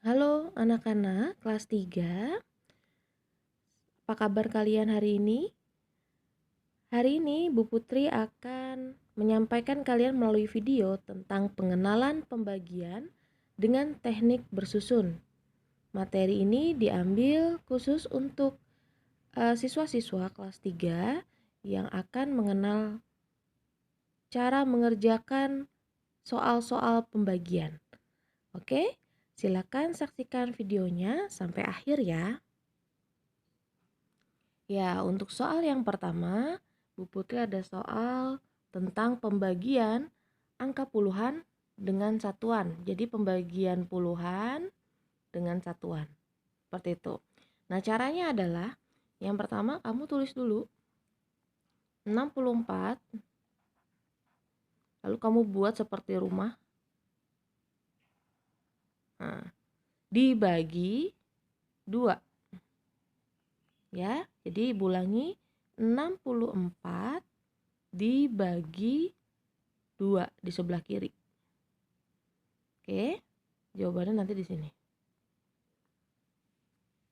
Halo anak-anak kelas 3. Apa kabar kalian hari ini? Hari ini Bu Putri akan menyampaikan kalian melalui video tentang pengenalan pembagian dengan teknik bersusun. Materi ini diambil khusus untuk siswa-siswa kelas 3 yang akan mengenal cara mengerjakan soal-soal pembagian. Oke, silakan saksikan videonya sampai akhir ya. Ya, untuk soal yang pertama, Bu Putri ada soal tentang pembagian angka puluhan dengan satuan. Jadi pembagian puluhan dengan satuan. Seperti itu. Nah, caranya adalah yang pertama kamu tulis dulu 64, lalu kamu buat seperti rumah. Nah, dibagi 2. Ya, jadi ulangi 64 dibagi 2 di sebelah kiri. Oke, jawabannya nanti di sini.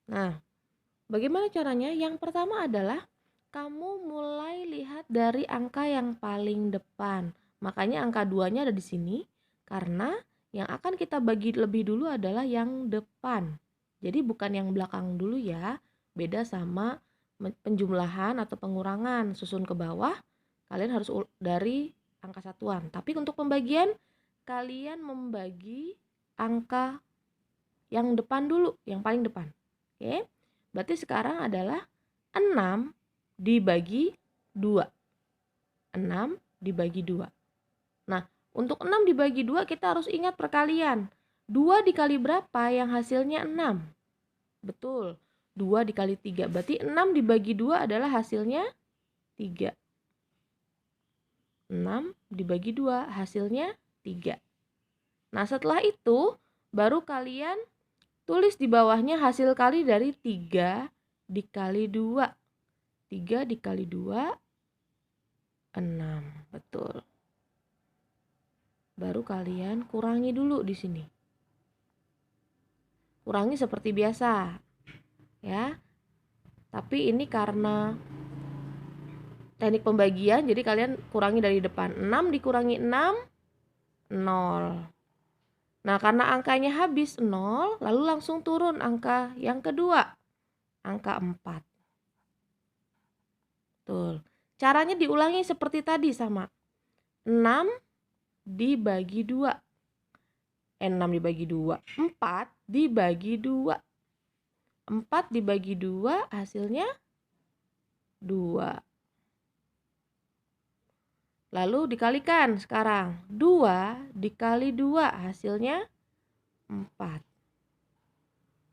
Nah, bagaimana caranya? Yang pertama adalah kamu mulai lihat dari angka yang paling depan. Makanya angka 2-nya ada di sini karena yang akan kita bagi lebih dulu adalah yang depan. Jadi bukan yang belakang dulu ya. Beda sama penjumlahan atau pengurangan, susun ke bawah, kalian harus dari angka satuan. Tapi untuk pembagian, kalian membagi angka yang depan dulu, yang paling depan. Oke, berarti sekarang adalah 6 dibagi 2. 6 dibagi 2. Nah, untuk 6 dibagi 2 kita harus ingat perkalian. 2 dikali berapa yang hasilnya 6? Betul, 2 dikali 3. Berarti 6 dibagi 2 adalah hasilnya 3. 6 dibagi 2 hasilnya 3. Nah, setelah itu baru kalian tulis di bawahnya hasil kali dari 3 dikali 2. 3 dikali 2, 6. Betul. Baru kalian kurangi dulu di sini. Kurangi seperti biasa. Ya. Tapi ini karena teknik pembagian, jadi kalian kurangi dari depan. 6 dikurangi 6, 0. Nah, karena angkanya habis 0, lalu langsung turun angka yang kedua. Angka 4. Betul. Caranya diulangi seperti tadi sama. 6 dibagi 2. 6 dibagi 2. 4 dibagi 2. 4 dibagi 2 hasilnya 2. Lalu dikalikan sekarang. 2 dikali 2 hasilnya 4.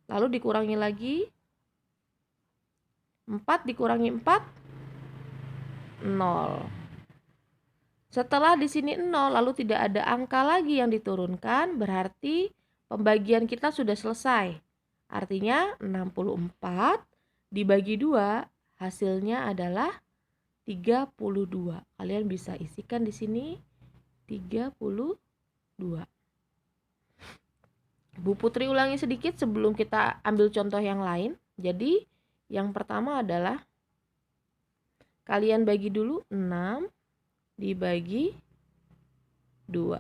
Lalu dikurangi lagi. 4 dikurangi 4, 0. Setelah di sini 0 lalu tidak ada angka lagi yang diturunkan, berarti pembagian kita sudah selesai. Artinya 64 dibagi 2 hasilnya adalah 32. Kalian bisa isikan di sini 32. Bu Putri ulangi sedikit sebelum kita ambil contoh yang lain. Jadi yang pertama adalah kalian bagi dulu 6 dibagi 2.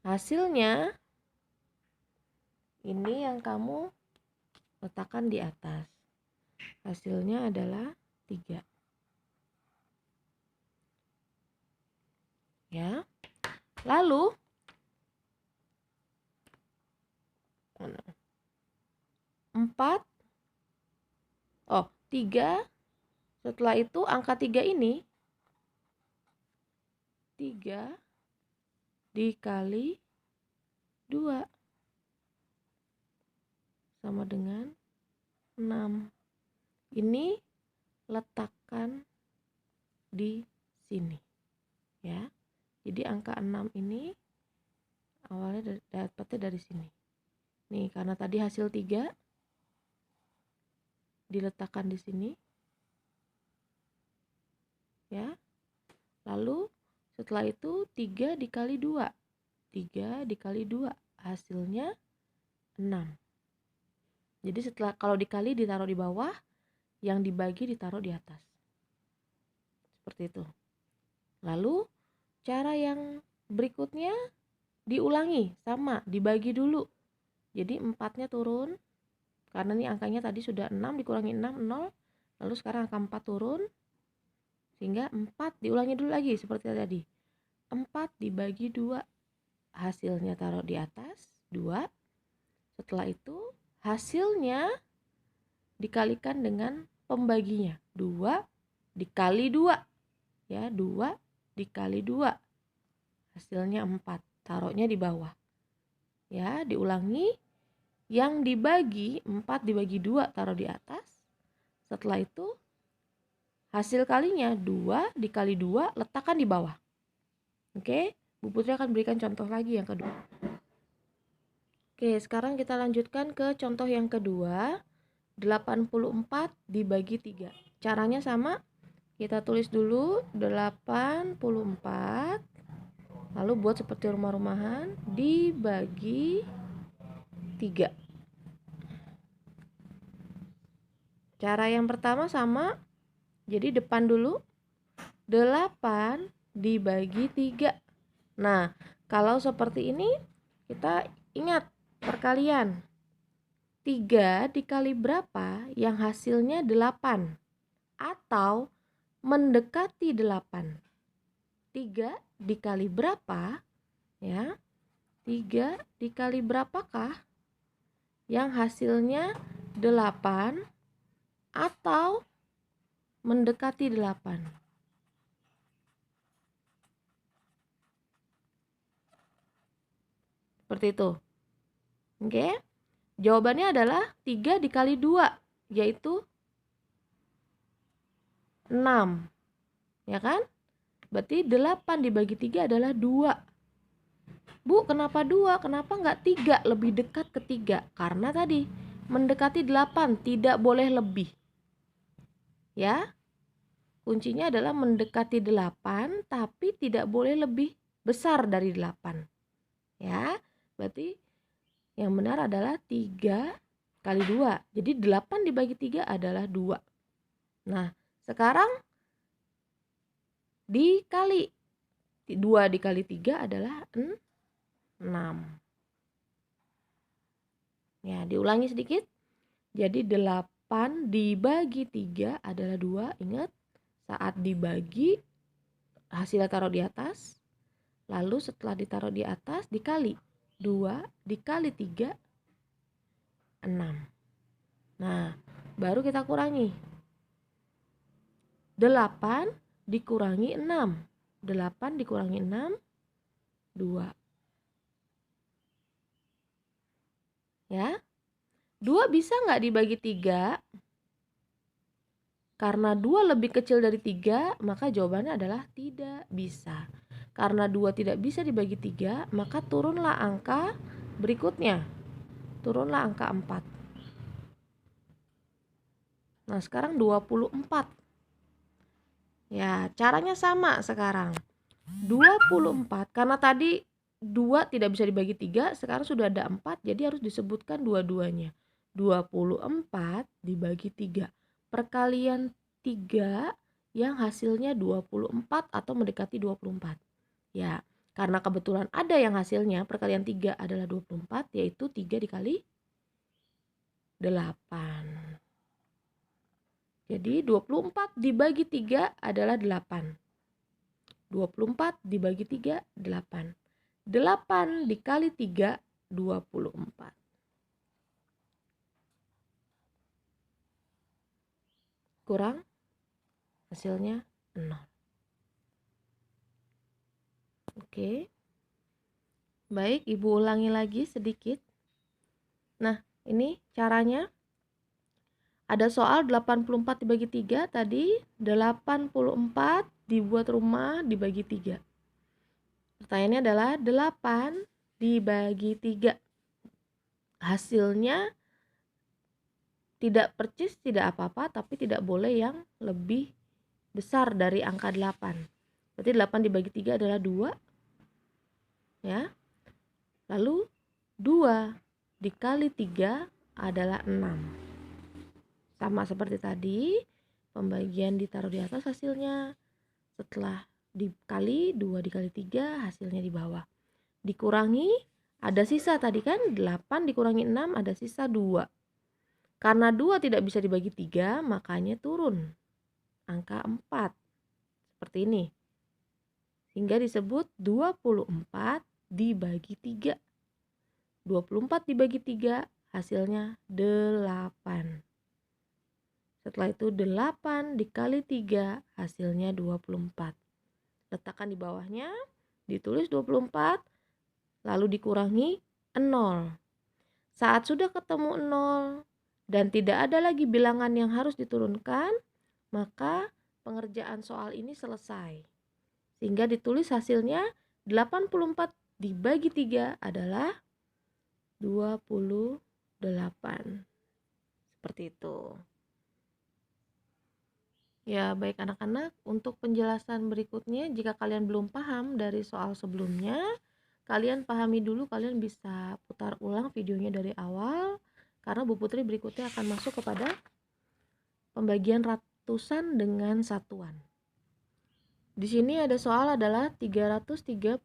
Hasilnya ini yang kamu letakkan di atas. Hasilnya adalah 3. Ya. Lalu 4, 3. Setelah itu angka 3 ini 3 dikali 2 sama dengan 6. Ini letakkan di sini. Ya. Jadi angka 6 ini awalnya dapatnya dari sini. Nih, karena tadi hasil 3 diletakkan di sini. Ya. Lalu setelah itu 3 dikali 2. 3 dikali 2 hasilnya 6. Jadi setelah kalau dikali ditaruh di bawah, yang dibagi ditaruh di atas. Seperti itu. Lalu cara yang berikutnya diulangi, sama, dibagi dulu. Jadi 4-nya turun, karena nih angkanya tadi sudah 6 dikurangi 6, 0. Lalu sekarang angka 4 turun, sehingga 4 diulangi dulu lagi seperti tadi. 4 dibagi 2, hasilnya taruh di atas, 2. Setelah itu hasilnya dikalikan dengan pembaginya, 2 dikali 2. Ya, 2 dikali 2. Hasilnya 4, taruhnya di bawah. Ya, diulangi. Yang dibagi 4 dibagi 2 taruh di atas. Setelah itu hasil kalinya 2 dikali 2 letakkan di bawah. Oke, Bu Putri akan berikan contoh lagi yang kedua. Oke, sekarang kita lanjutkan ke contoh yang kedua. 84 dibagi 3. Caranya sama. Kita tulis dulu 84. Lalu buat seperti rumah-rumahan, dibagi 3. Cara yang pertama sama. Jadi depan dulu. 8 dibagi 3. Nah, kalau seperti ini kita ingat perkalian. 3 dikali berapa yang hasilnya 8 atau mendekati 8. 3 dikali berapa ya? 3 dikali berapakah yang hasilnya 8 atau mendekati 8? Seperti itu. Oke. Jawabannya adalah 3 dikali 2, yaitu 6. Ya kan? Berarti 8 dibagi 3 adalah 2. Bu, kenapa 2? Kenapa nggak 3? Lebih dekat ke 3. Karena tadi mendekati 8, tidak boleh lebih. Ya. Kuncinya adalah mendekati 8, tapi tidak boleh lebih besar dari 8. Ya. Berarti yang benar adalah 3 kali 2. Jadi 8 dibagi 3 adalah 2. Nah, sekarang dikali. 2 dikali 3 adalah 6. Ya, diulangi sedikit. Jadi 8 dibagi 3 adalah 2. Ingat, saat dibagi hasilnya taruh di atas. Lalu setelah ditaruh di atas dikali. 2 dikali 3, 6. Nah, baru kita kurangi. 8 dikurangi 6. 8 dikurangi 6, 2. Ya. 2 bisa nggak dibagi 3? Karena 2 lebih kecil dari 3, maka jawabannya adalah tidak bisa. Karena 2 tidak bisa dibagi 3, maka turunlah angka berikutnya. Turunlah angka 4. Nah, sekarang 24. Ya, caranya sama sekarang. 24, karena tadi 2 tidak bisa dibagi 3, sekarang sudah ada 4, jadi harus disebutkan dua-duanya. 24 dibagi 3. Perkalian 3 yang hasilnya 24 atau mendekati 24. Ya, karena kebetulan ada yang hasilnya perkalian 3 adalah 24, yaitu 3 dikali 8. Jadi 24 dibagi 3 adalah 8. 24 dibagi 3, 8. 8 dikali 3, 24. Kurang, hasilnya 0. Oke. Baik, Ibu ulangi lagi sedikit. Nah, ini caranya. Ada soal 84 dibagi 3 tadi. 84 dibuat rumah dibagi 3. Pertanyaannya adalah 8 dibagi 3. Hasilnya tidak percis, tidak apa-apa, tapi tidak boleh yang lebih besar dari angka 8. Berarti 8 dibagi 3 adalah 2. Ya. Lalu 2 dikali 3 adalah 6. Sama seperti tadi, pembagian ditaruh di atas hasilnya. Setelah dikali 2 dikali 3 hasilnya di bawah. Dikurangi, ada sisa tadi kan 8 dikurangi 6 ada sisa 2. Karena 2 tidak bisa dibagi 3 makanya turun angka 4. Seperti ini. Sehingga disebut 24 dibagi 3. 24 dibagi 3 hasilnya 8. Setelah itu 8 dikali 3 hasilnya 24. Letakkan di bawahnya, ditulis 24, lalu dikurangi 0. Saat sudah ketemu 0 dan tidak ada lagi bilangan yang harus diturunkan, maka pengerjaan soal ini selesai. Sehingga ditulis hasilnya 84 dibagi 3 adalah 28. Seperti itu. Ya, baik anak-anak, untuk penjelasan berikutnya, jika kalian belum paham dari soal sebelumnya, kalian pahami dulu, kalian bisa putar ulang videonya dari awal, karena Bu Putri berikutnya akan masuk kepada pembagian ratusan dengan satuan. Di sini ada soal adalah 336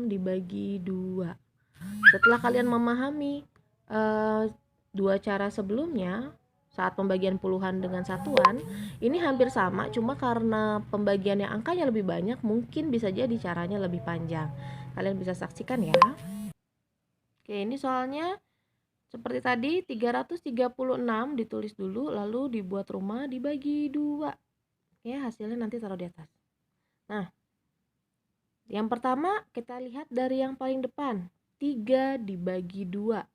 dibagi 2. Setelah kalian memahami dua cara sebelumnya, saat pembagian puluhan dengan satuan, ini hampir sama, cuma karena pembagiannya angkanya lebih banyak, mungkin bisa jadi caranya lebih panjang. Kalian bisa saksikan ya. Oke, ini soalnya seperti tadi, 336 ditulis dulu, lalu dibuat rumah dibagi 2. Oke, hasilnya nanti taruh di atas. Nah, yang pertama kita lihat dari yang paling depan, 3 dibagi 2.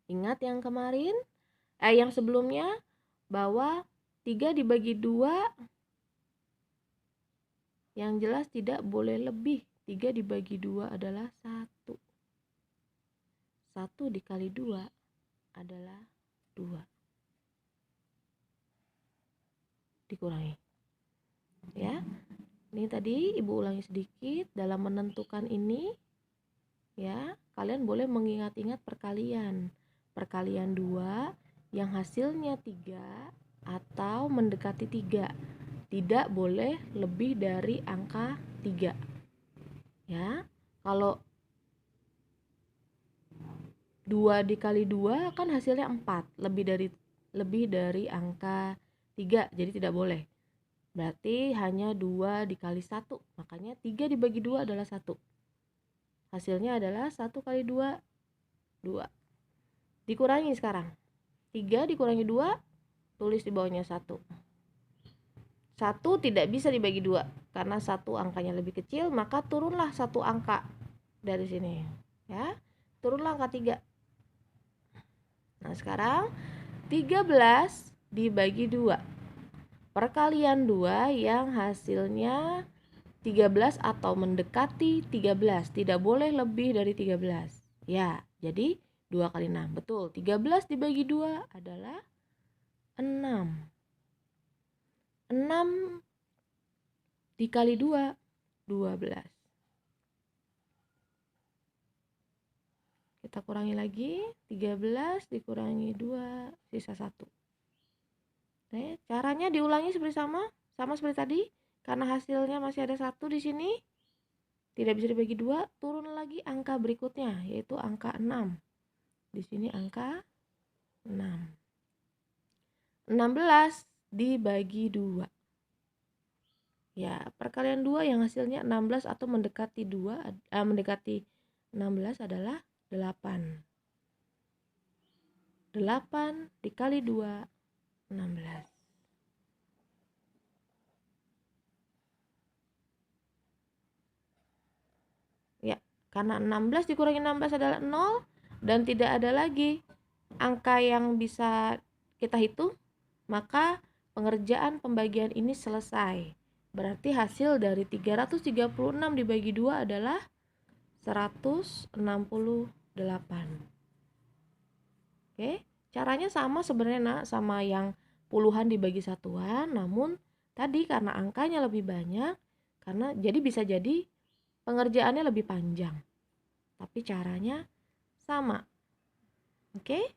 Ingat yang kemarin? Yang sebelumnya, bahwa 3 dibagi 2 yang jelas tidak boleh lebih. 3 dibagi 2 adalah 1. 1 dikali 2 adalah 2. Dikurangi. Ya. Ini tadi Ibu ulangi sedikit, dalam menentukan ini ya, kalian boleh mengingat-ingat perkalian. Perkalian 2 yang hasilnya 3 atau mendekati 3. Tidak boleh lebih dari angka 3. Ya. Kalau 2 dikali 2 kan hasilnya 4, lebih dari angka 3, jadi tidak boleh. Berarti hanya 2 dikali 1, makanya 3 dibagi 2 adalah 1. Hasilnya adalah 1 kali 2, 2. Dikurangi sekarang. 3 dikurangi 2, tulis di bawahnya 1. 1 tidak bisa dibagi 2, karena 1 angkanya lebih kecil, maka turunlah 1 angka dari sini. Ya, turunlah angka 3. Nah, sekarang 13 dibagi 2. Perkalian 2 yang hasilnya 13 atau mendekati 13. Tidak boleh lebih dari 13. Ya, jadi 2 kali 6. Betul, 13 dibagi 2 adalah 6. 6 dikali 2, 12. Kita kurangi lagi, 13 dikurangi 2, sisa 1. Oke, caranya diulangi seperti sama seperti tadi. Karena hasilnya masih ada 1 di sini, tidak bisa dibagi 2, turun lagi angka berikutnya, yaitu angka 6. Di sini angka 6. 16 dibagi 2. Ya, perkalian 2 yang hasilnya 16 atau mendekati 16 adalah 8. 8 dikali 2, 16. Ya, karena 16 dikurangi 16 adalah 0 dan tidak ada lagi angka yang bisa kita hitung, maka pengerjaan pembagian ini selesai. Berarti hasil dari 336 dibagi 2 adalah 168. Oke, caranya sama sebenarnya nak, sama yang puluhan dibagi satuan, namun tadi karena angkanya lebih banyak, jadi bisa jadi pengerjaannya lebih panjang. Tapi caranya sama. Oke?